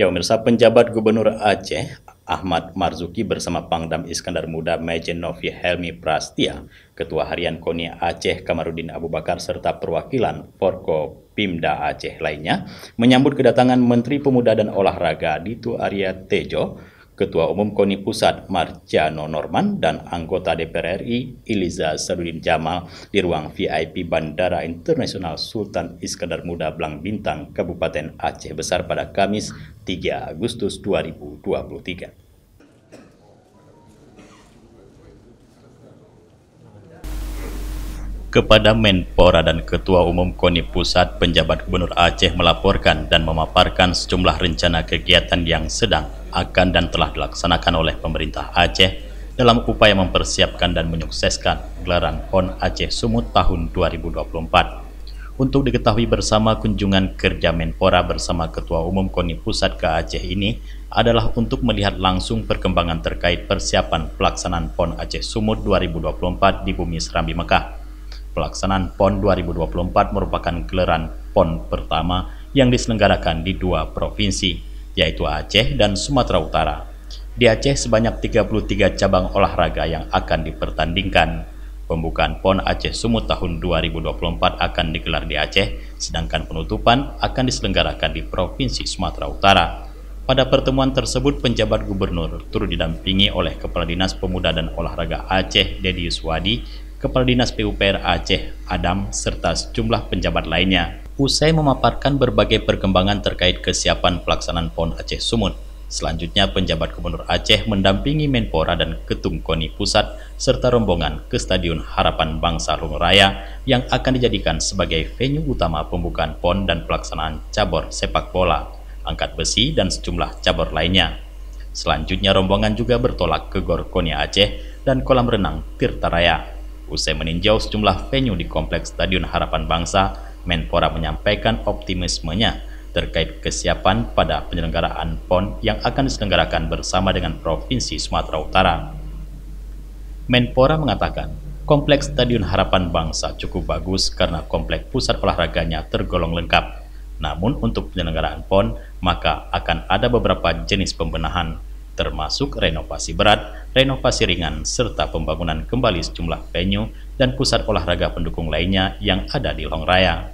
Ya, pemirsa, penjabat Gubernur Aceh Ahmad Marzuki bersama Pangdam Iskandar Muda Majen Novi Helmi Prastia, Ketua Harian KONI Aceh Kamarudin Abu Bakar serta perwakilan Forko Pimda Aceh lainnya menyambut kedatangan Menteri Pemuda dan Olahraga Ditu Arya Tejo, Ketua Umum KONI Pusat Marjano Norman, dan anggota DPR RI Iliza Sadudin Jamal di ruang VIP Bandara Internasional Sultan Iskandar Muda Blang Bintang, Kabupaten Aceh Besar pada Kamis 3 Agustus 2023. Kepada Menpora dan Ketua Umum KONI Pusat, penjabat Gubernur Aceh melaporkan dan memaparkan sejumlah rencana kegiatan yang sedang, akan dan telah dilaksanakan oleh pemerintah Aceh dalam upaya mempersiapkan dan menyukseskan gelaran PON Aceh Sumut tahun 2024. Untuk diketahui bersama, kunjungan kerja Menpora bersama Ketua Umum KONI Pusat ke Aceh ini adalah untuk melihat langsung perkembangan terkait persiapan pelaksanaan PON Aceh Sumut 2024 di Bumi Serambi Mekah. Pelaksanaan PON 2024 merupakan gelaran PON pertama yang diselenggarakan di dua provinsi, yaitu Aceh dan Sumatera Utara. Di Aceh sebanyak 33 cabang olahraga yang akan dipertandingkan. Pembukaan PON Aceh Sumut tahun 2024 akan digelar di Aceh, sedangkan penutupan akan diselenggarakan di Provinsi Sumatera Utara. Pada pertemuan tersebut, penjabat gubernur turut didampingi oleh Kepala Dinas Pemuda dan Olahraga Aceh Dedi Yuswadi, Kepala Dinas PUPR Aceh Adam, serta sejumlah penjabat lainnya. Usai memaparkan berbagai perkembangan terkait kesiapan pelaksanaan PON Aceh Sumut, selanjutnya penjabat Gubernur Aceh mendampingi Menpora dan Ketum KONI Pusat serta rombongan ke Stadion Harapan Bangsa Long Raya yang akan dijadikan sebagai venue utama pembukaan PON dan pelaksanaan cabur sepak bola, angkat besi, dan sejumlah cabur lainnya. Selanjutnya rombongan juga bertolak ke Gor KONI Aceh dan kolam renang Tirta Raya. Usai meninjau sejumlah venue di Kompleks Stadion Harapan Bangsa, Menpora menyampaikan optimismenya terkait kesiapan pada penyelenggaraan PON yang akan diselenggarakan bersama dengan Provinsi Sumatera Utara. Menpora mengatakan, Kompleks Stadion Harapan Bangsa cukup bagus karena kompleks pusat olahraganya tergolong lengkap. Namun untuk penyelenggaraan PON, maka akan ada beberapa jenis pembenahan, termasuk renovasi berat, renovasi ringan, serta pembangunan kembali sejumlah venue dan pusat olahraga pendukung lainnya yang ada di Long Raya.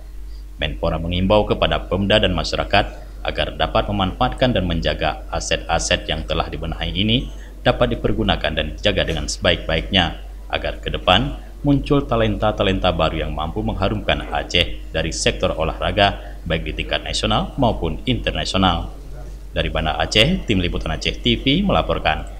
Menpora mengimbau kepada Pemda dan masyarakat agar dapat memanfaatkan dan menjaga aset-aset yang telah dibenahi ini dapat dipergunakan dan dijaga dengan sebaik-baiknya, agar ke depan muncul talenta-talenta baru yang mampu mengharumkan Aceh dari sektor olahraga baik di tingkat nasional maupun internasional. Dari Banda Aceh, Tim Liputan Aceh TV melaporkan.